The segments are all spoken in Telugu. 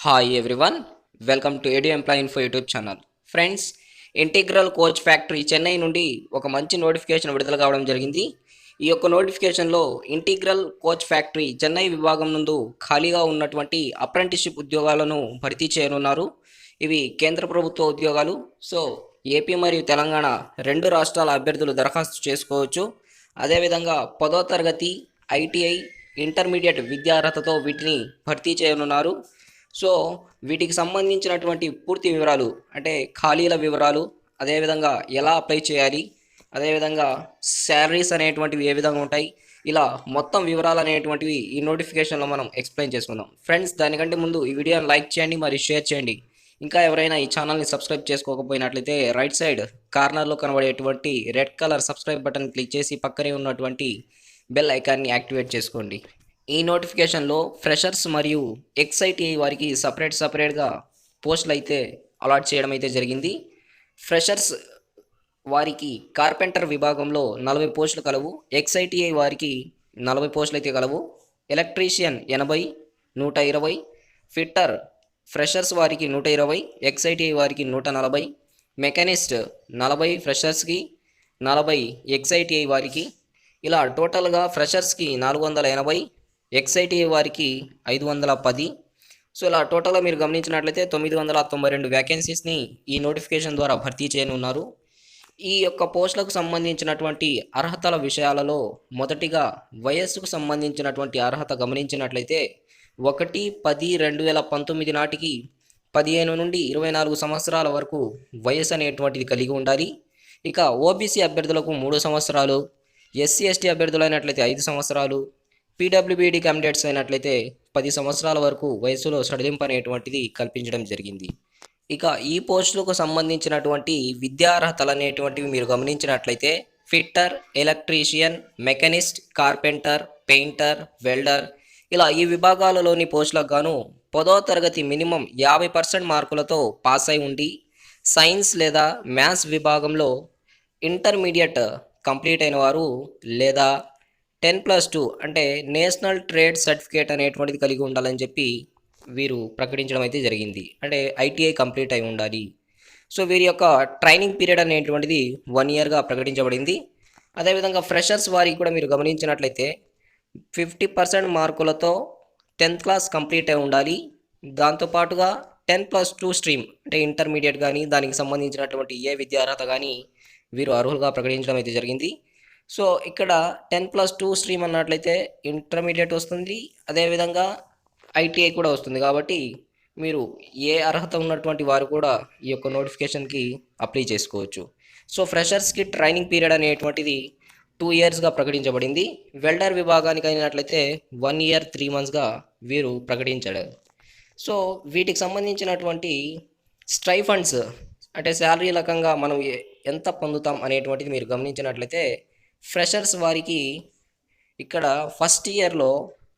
Hi everyone, welcome to AD employ info YouTube channel. Friends, integral coach factory Chennai నుండి ఒక మంచి నోటిఫికేషన్ విడుదల కావడం జరిగింది. ఈ యొక్క నోటిఫికేషన్లో ఇంటిగ్రల్ కోచ్ ఫ్యాక్టరీ చెన్నై విభాగం నందు ఖాళీగా ఉన్నటువంటి అప్రెంటిస్షిప్ ఉద్యోగాలను భర్తీ చేయనున్నారు. ఇవి కేంద్ర ప్రభుత్వ ఉద్యోగాలు. సో ఏపీ మరియు తెలంగాణ రెండు రాష్ట్రాల అభ్యర్థులు దరఖాస్తు చేసుకోవచ్చు. అదేవిధంగా 10వ తరగతి, ఐటీఐ, ఇంటర్మీడియట్ విద్యార్హతతో వీటిని భర్తీ చేయనున్నారు. సో వీటికి సంబంధించినటువంటి పూర్తి వివరాలు, అంటే ఖాళీల వివరాలు, అదేవిధంగా ఎలా అప్లై చేయాలి, అదేవిధంగా శాలరీస్ అనేటువంటివి ఏ విధంగా ఉంటాయి, ఇలా మొత్తం వివరాలు అనేటువంటివి ఈ నోటిఫికేషన్లో మనం ఎక్స్ప్లెయిన్ చేసుకుందాం. ఫ్రెండ్స్, దానికంటే ముందు ఈ వీడియోని లైక్ చేయండి మరియు షేర్ చేయండి. ఇంకా ఎవరైనా ఈ ఛానల్ని సబ్స్క్రైబ్ చేసుకోకపోయినట్లయితే రైట్ సైడ్ కార్నర్లో కనబడేటువంటి red colour subscribe button click చేసి పక్కనే ఉన్నటువంటి బెల్ ఐకాన్ని యాక్టివేట్ చేసుకోండి. ఈ నోటిఫికేషన్లో ఫ్రెషర్స్ మరియు ఎక్స్ఐటీఐ వారికి సపరేట్గా పోస్టులు అయితే అలాట్ చేయడం అయితే జరిగింది. ఫ్రెషర్స్ వారికి కార్పెంటర్ విభాగంలో 40 పోస్టులు కలవు. ఎక్స్ఐటీఐ వారికి 40 పోస్టులు అయితే కలవు. ఎలక్ట్రీషియన్ 80, 120. ఫిట్టర్ ఫ్రెషర్స్ వారికి 120, ఎక్స్ఐటీఐ వారికి 140. మెకానిస్ట్ 40 ఫ్రెషర్స్కి, 40 ఎక్స్ఐటీఐ వారికి. ఇలా టోటల్గా ఫ్రెషర్స్కి 480, ఎక్స్ఐటీఐ వారికి 510. సో ఇలా టోటల్గా మీరు గమనించినట్లయితే 992 వ్యాకెన్సీస్ని ఈ నోటిఫికేషన్ ద్వారా భర్తీ చేయనున్నారు. ఈ యొక్క పోస్టులకు సంబంధించినటువంటి అర్హతల విషయాలలో మొదటిగా వయస్సుకు సంబంధించినటువంటి అర్హత గమనించినట్లయితే 1/10/2019 నాటికి 15 నుండి 24 సంవత్సరాల వరకు వయసు అనేటువంటిది కలిగి ఉండాలి. ఇక ఓబీసీ అభ్యర్థులకు 3 సంవత్సరాలు, ఎస్సీ ఎస్టీ అభ్యర్థులైనట్లయితే 5 సంవత్సరాలు, పీడబ్ల్యూబీడీ క్యాండిడేట్స్ అయినట్లయితే 10 సంవత్సరాల వరకు వయసులో సడలింపు అనేటువంటిది కల్పించడం జరిగింది. ఇక ఈ పోస్టులకు సంబంధించినటువంటి విద్యార్హతలు అనేటువంటివి మీరు గమనించినట్లయితే fitter, electrician, machinist, carpenter, painter, welder, ఇలా ఈ విభాగాలలోని పోస్టులకు గాను 10వ తరగతి మినిమం 50% మార్కులతో పాస్ అయి ఉండి, సైన్స్ లేదా మ్యాథ్స్ విభాగంలో ఇంటర్మీడియట్ కంప్లీట్ అయిన వారు, లేదా 10+2 అంటే నేషనల్ ట్రేడ్ సర్టిఫికేట్ అనేటువంటిది కలిగి ఉండాలని చెప్పి వీరు ప్రకటించడం అయితే జరిగింది. అంటే ఐటీఐ కంప్లీట్ అయి ఉండాలి. సో వీరి యొక్క ట్రైనింగ్ పీరియడ్ అనేటువంటిది 1 ఇయర్గా ప్రకటించబడింది. అదేవిధంగా ఫ్రెషర్స్ వారికి కూడా మీరు గమనించినట్లయితే 50% మార్కులతో 10th క్లాస్ కంప్లీట్ అయి ఉండాలి. దాంతోపాటుగా 10+2 స్ట్రీమ్ అంటే ఇంటర్మీడియట్ కానీ దానికి సంబంధించినటువంటి ఏ విద్యార్హత కానీ వీరు అర్హులుగా ప్రకటించడం అయితే జరిగింది. సో ఇక్కడ 10+2 స్ట్రీమ్ అన్నట్లయితే ఇంటర్మీడియట్ వస్తుంది, అదేవిధంగా ఐటీఐ కూడా వస్తుంది. కాబట్టి మీరు ఏ అర్హత ఉన్నటువంటి వారు కూడా ఈ యొక్క నోటిఫికేషన్కి అప్లై చేసుకోవచ్చు. సో ఫ్రెషర్స్కి ట్రైనింగ్ పీరియడ్ అనేటువంటిది 2 ఇయర్స్గా ప్రకటించబడింది. వెల్డర్ విభాగానికి అయినట్లయితే 1 ఇయర్ 3 మంత్స్గా వీరు ప్రకటించాడు. సో వీటికి సంబంధించినటువంటి స్టైఫండ్స్ అంటే శాలరీ రకంగా మనం ఎంత పొందుతాం అనేటువంటిది మీరు గమనించినట్లయితే ఫ్రెషర్స్ వారికి ఇక్కడ ఫస్ట్ ఇయర్లో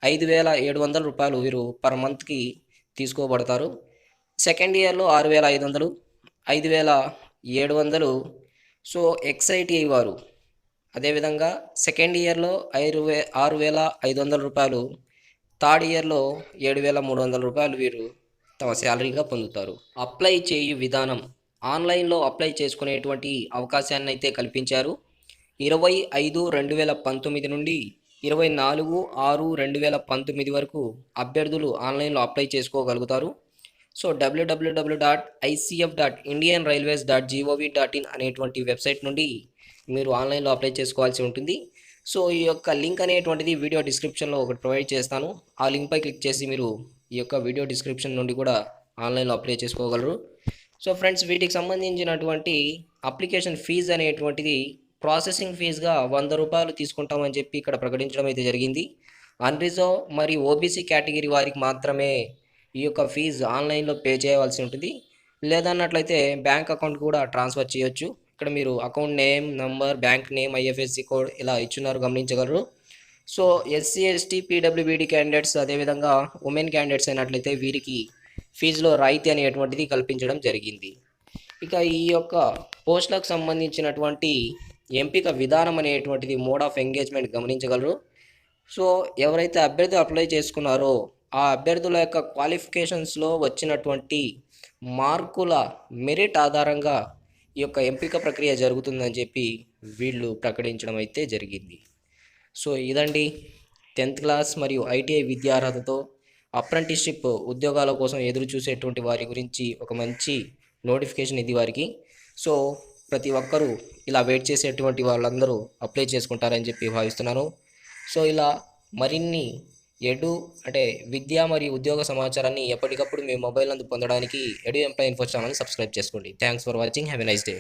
5,700 రూపాయలు వీరు పర్ మంత్కి తీసుకోబడతారు. సెకండ్ ఇయర్లో 6,500, 5,700. సో ఎక్స్ఐటీఐ వారు అదేవిధంగా సెకండ్ ఇయర్లో 6,500 రూపాయలు, థర్డ్ ఇయర్లో 7,300 రూపాయలు వీరు తమ శాలరీగా పొందుతారు. అప్లై చేయు విధానం, ఆన్లైన్లో అప్లై చేసుకునేటువంటి అవకాశాన్ని అయితే కల్పించారు. 25/5/2019 నుండి 24/6/2019 వరకు అభ్యర్థులు ఆన్లైన్లో అప్లై చేసుకోగలుగుతారు. సో www.icf.indianrailways.gov.in అనేటువంటి వెబ్సైట్ నుండి మీరు ఆన్లైన్లో అప్లై చేసుకోవాల్సి ఉంటుంది. సో ఈ యొక్క లింక్ అనేటువంటిది వీడియో డిస్క్రిప్షన్లో ఒకటి ప్రొవైడ్ చేస్తాను. ఆ లింక్పై క్లిక్ చేసి మీరు ఈ యొక్క వీడియో డిస్క్రిప్షన్ నుండి కూడా ఆన్లైన్లో అప్లై చేసుకోగలరు. సో ఫ్రెండ్స్, వీటికి సంబంధించినటువంటి అప్లికేషన్ ఫీజు అనేటువంటిది ప్రాసెసింగ్ ఫీజుగా 100 రూపాయలు తీసుకుంటామని చెప్పి ఇక్కడ ప్రకటించడం అయితే జరిగింది. అన్రిజర్వ్ మరియు ఓబీసీ కేటగిరీ వారికి మాత్రమే ఈ యొక్క ఫీజు ఆన్లైన్లో పే చేయవలసి ఉంటుంది. లేదన్నట్లయితే బ్యాంక్ అకౌంట్ కూడా ట్రాన్స్ఫర్ చేయొచ్చు. ఇక్కడ మీరు account name, number, bank name, IFSC code ఇలా ఇచ్చున్నారు, గమనించగలరు. So SC ST PWBD candidates, అదేవిధంగా ఉమెన్ క్యాండిడేట్స్ అయినట్లయితే వీరికి ఫీజులో రాయితీ అనేటువంటిది కల్పించడం జరిగింది. ఇక ఈ యొక్క పోస్టులకు సంబంధించినటువంటి ఎంపిక విధానం అనేటువంటిది మోడ్ ఆఫ్ ఎంగేజ్మెంట్ గమనించగలరు. సో ఎవరైతే అభ్యర్థి అప్లై చేసుకున్నారో ఆ అభ్యర్థుల యొక్క క్వాలిఫికేషన్స్లో వచ్చినటువంటి మార్కుల మెరిట్ ఆధారంగా ఈ యొక్క ఎంపిక ప్రక్రియ జరుగుతుందని చెప్పి వీళ్ళు ప్రకటించడం అయితే జరిగింది. సో ఇదండి 10th క్లాస్ మరియు ఐటీఐ విద్యార్హతతో అప్రెంటిస్షిప్ ఉద్యోగాల కోసం ఎదురు చూసేటువంటి వారి గురించి ఒక మంచి నోటిఫికేషన్ ఇది వారికి. సో ప్రతి ఒక్కరూ ఇలా వెయిట్ చేసేటువంటి వాళ్ళందరూ అప్లై చేసుకుంటారని చెప్పి భావిస్తున్నాను. సో ఇలా మరిన్ని అంటే విద్య మరియు ఉద్యోగ సమాచారాన్ని ఎప్పటికప్పుడు మీ మొబైల్ నందు పొందడానికి ఎడు ఎంప్లాయ్ ఇన్ఫో ఛానల్ సబ్స్క్రైబ్ చేసుకోండి. Thanks for watching. Have a nice day.